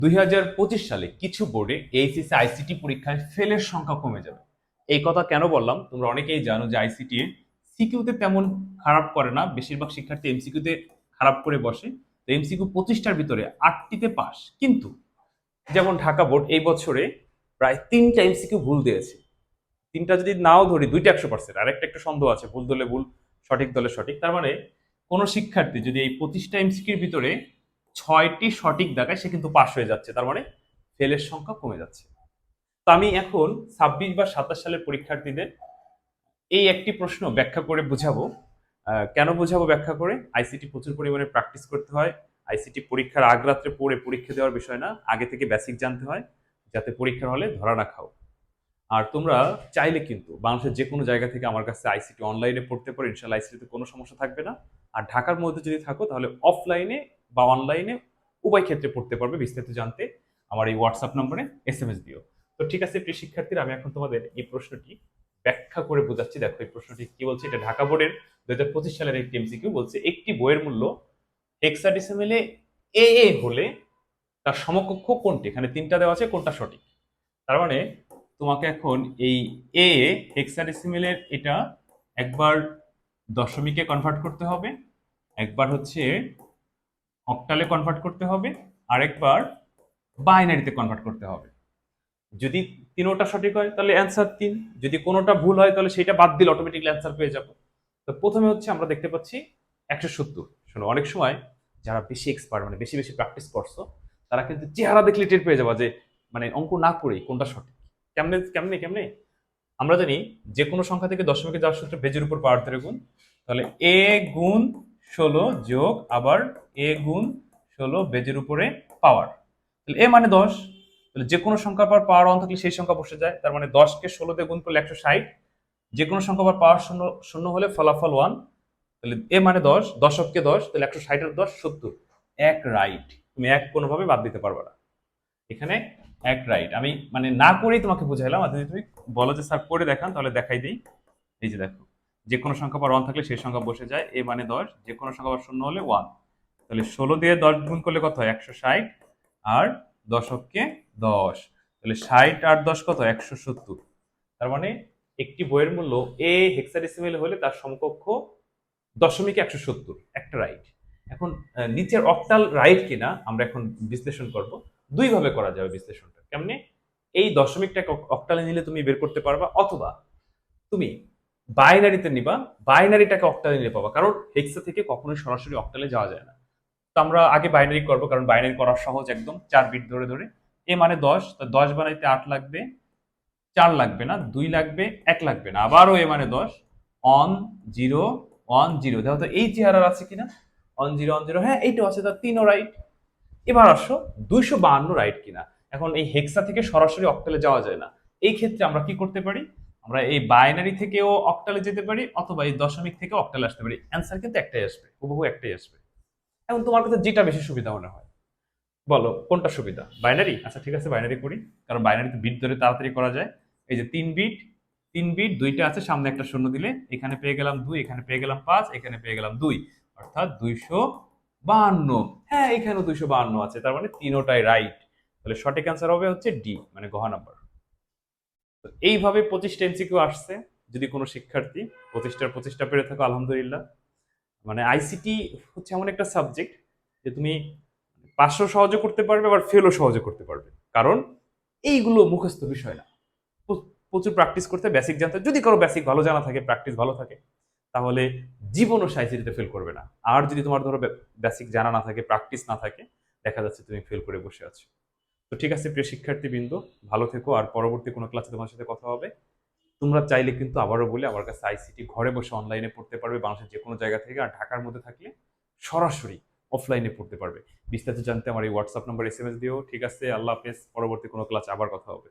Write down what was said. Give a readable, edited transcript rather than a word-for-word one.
2025 সালে কিছু বোর্ডে এইচএসসি আইসিটি পরীক্ষায় ফেলের সংখ্যা কমে যাবে। এই কথা কেন বললাম? তোমরা অনেকেই জানো যে আইসিটি সিকিউতে তেমন খারাপ করে না, বেশিরভাগ শিক্ষার্থী এমসিকিউতে খারাপ করে বসে। তো এমসিকিউ 25টার ভিতরে 8টিতে পাস, কিন্তু যেমন ঢাকা বোর্ড এই বছরে প্রায় 3টা এমসিকিউ ভুল দিয়েছে। 3টা যদি নাও ধরি, 2টা 100%, আর একটা একটু সন্দেহ আছে, ভুল দলে ভুল, সঠিক দলে সঠিক। তার মানে কোনো শিক্ষার্থী যদি এই 25টা এমসিকিউর ভিতরে 6টি সঠিক দেখায়, সে কিন্তু পাস হয়ে যাচ্ছে। তার মানে ফেলের সংখ্যা কমে যাচ্ছে। তো আমি এখন 26 বা 27 সালের পরীক্ষার্থীদের এই একটি প্রশ্ন ব্যাখ্যা করে বুঝাবো। কেন বুঝাবো ব্যাখ্যা করে? আইসিটি প্রচুর পরিমাণে প্র্যাকটিস করতে হয়। আইসিটি পরীক্ষার আগ রাত্রে পড়ে পরীক্ষা দেওয়ার বিষয় না, আগে থেকে বেসিক জানতে হয়, যাতে পরীক্ষার হলে ধরা না খাও। আর তোমরা চাইলে কিন্তু বাংলাদেশের যে কোনো জায়গা থেকে আমার কাছে আইসিটি অনলাইনে পড়তে পারো, ইনশাল্লাহ আইসিটিতে কোনো সমস্যা থাকবে না। আর ঢাকার মধ্যে যদি থাকো, তাহলে অফলাইনে বা অনলাইনে উভয় ক্ষেত্রে পড়তে পারবে। বিস্তারিত জানতে আমার এই হোয়াটসঅ্যাপ নম্বরে এসএমএস দিও। তো ঠিক আছে প্রিয় শিক্ষার্থীরা, আমি এখন তোমাদের এই প্রশ্নটি ব্যাখ্যা করে বোঝাচ্ছি। দেখো এই প্রশ্নটি কি বলছে। এটা ঢাকা বোর্ডের 2025 সালের একটি এমসিকিউ। বলছে একটি বইয়ের মূল্য হেক্সাডেসিমেলে এ এ হলে তার সমকক্ষ কোনটি? এখানে 3টা দেওয়া আছে, কোনটা সঠিক? তার মানে তোমাকে এখন এই এ হেক্সাডেসিমেলের এটা একবার দশমিকে কনভার্ট করতে হবে, একবার হচ্ছে অক্টালে কনভার্ট করতে হবে, আরেকবার বাইনারিতে কনভার্ট করতে হবে। যদি তিনোটা সঠিক হয় তাহলে অ্যান্সার 3, যদি কোনোটা ভুল হয় তাহলে সেটা বাদ দিলে অটোমেটিকলি অ্যান্সার পেয়ে যাবো। তো প্রথমে হচ্ছে আমরা দেখতে পাচ্ছি 170। শোনো, অনেক সময় যারা বেশি এক্সপার্ট, মানে বেশি বেশি প্র্যাকটিস করছো, তারা কিন্তু চেহারা দেখলে টের পেয়ে যাবা যে মানে অঙ্ক না করেই কোনটা সঠিক। কেমনে কেমনে কেমনে আমরা জানি যে কোনো সংখ্যা থেকে দশমিকে যাওয়ার সূত্রে বেজের উপর পাওয়ার ধরে গুণ। তাহলে এ গুণ 16 যোগ আবার এ গুণ 16 বেজের উপরে পাওয়ার, তাহলে এ মানে 10। তাহলে যে কোনো সংখ্যার পর পাওয়ার 1 থাকলে সেই সংখ্যা বসে যায়। তার মানে 10কে 16 দিয়ে গুণ করলে 160। যে কোনো সংখ্যা পর পাওয়ার শূন্য শূন্য হলে ফলাফল 1। তাহলে এ মানে 10, দশককে 10, তাহলে 160 10 70। এক রাইট, তুমি এক কোনোভাবে বাদ দিতে পারবে না। এখানে এক রাইট। আমি মানে না করেই তোমাকে বুঝাইলাম, আর যদি তুমি বলো যে স্যার করে দেখান, তাহলে দেখাই দিই। এই যে দেখো, যে কোনো সংখ্যা পর 1 থাকলে সেই সংখ্যা বসে যায়। এ মানে 10, যে কোনো সংখ্যা পর শূন্য হলে 1। তাহলে 16 দিয়ে 10 গুণ করলে কত হয়? 160। আর দশককে 10, তাহলে 60 আর 10 কত? 170। তার মানে একটি বইয়ের মূল্য এ হেক্সাডেসিমেল হলে তার সমকক্ষ দশমিকে 170, একটা রাইট। এখন নিচের অক্টাল রাইট কিনা আমরা এখন বিশ্লেষণ করব। দুই ভাবে করা যাবে বিশ্লেষণটা। কেমনে? এই দশমিকটাকে অক্টালে নিলে তুমি বের করতে পারবা, অথবা তুমি বাইনারিতে নিবা, বাইনারিটাকে অক্টালে নিলে পাবা, কারণ হেক্সা থেকে কখনোই সরাসরি অক্টালে যাওয়া যায় না। তো আমরা আগে বাইনারি করব, কারণ বাইনারি করা সহজ একদম। 4 বিট ধরে ধরে এ মানে 10, তো 10 বানাইতে 8 লাগবে, 4 লাগবে না, 2 লাগবে, 1 লাগবে না, আবারও এ মানে 10। অন 0 1 0, দেখো তো এই চেহারার আছে কিনা? অন 0 1 0, হ্যাঁ এইটাও আছে, তার 3ও রাইট। এবার আসো 252 রাইট কিনা। এখন এই হেক্সা থেকে সরাসরি অক্টালে যাওয়া যায় না, এই ক্ষেত্রে আমরা কি করতে পারি? আমরা এই বাইনারি থেকেও অক্টালে যেতে পারি, অথবা এই দশমিক থেকে অক্টালে আসতে পারি। অ্যান্সার কিন্তু একটাই আসবে, হুবহু একটাই আসবে। এখন তোমার কাছে যেটা বেশি সুবিধা মনে হয় বলো, কোনটা সুবিধা? বাইনারি? আচ্ছা ঠিক আছে, বাইনারি করি, কারণ বাইনারিতে বিট ধরে তাড়াতাড়ি করা যায়। এই যে 3 বিট, 3 বিট, 2টা আছে, সামনে একটা শূন্য দিলে এখানে পেয়ে গেলাম 2, এখানে পেয়ে গেলাম 5, এখানে পেয়ে গেলাম 2, অর্থাৎ 252। হ্যাঁ, এখানেও 252 আছে, তার মানে তিনোটাই রাইট। তাহলে সঠিক অ্যান্সার হবে হচ্ছে ডি, মানে ঘ নাম্বার। তো এইভাবে 25টা এমসিকিউ আসছে। যদি কোনো শিক্ষার্থী 25টার 25টা পেরে থাকো, আলহামদুলিল্লাহ। মানে আইসিটি হচ্ছে এমন একটা সাবজেক্ট যে তুমি পাসও সহজে করতে পারবে, আবার ফেলও সহজে করতে পারবে, কারণ এইগুলো মুখস্থ বিষয় না। প্রচুর প্র্যাকটিস করতে, বেসিক জানতে, যদি কারো বেসিক ভালো জানা থাকে, প্র্যাকটিস ভালো থাকে, তাহলে জীবনও সাইসিটিতে ফেল করবে না। আর যদি তোমার ধরো বেসিক জানা না থাকে, প্র্যাকটিস না থাকে, দেখা যাচ্ছে তুমি ফেল করে বসে আছো। তো ঠিক আছে প্রিয় শিক্ষার্থীবৃন্দ, ভালো থেকো, আর পরবর্তী কোনো ক্লাসে তোমার সাথে কথা হবে। তোমরা চাইলে কিন্তু আবারও বলে আমার কাছে আইসিটি ঘরে বসে অনলাইনে পড়তে পারবে, বাংলাদেশের যে কোনো জায়গা থেকে। আর ঢাকার মধ্যে থাকলে সরাসরি অফলাইনে পড়তে পারবে। বিস্তারিত জানতে আমার এই হোয়াটসঅ্যাপ নাম্বার এসএমএস দিও। ঠিক আছে, আল্লাহ হাফেজ, পরবর্তী কোনো ক্লাসে আবার কথা হবে।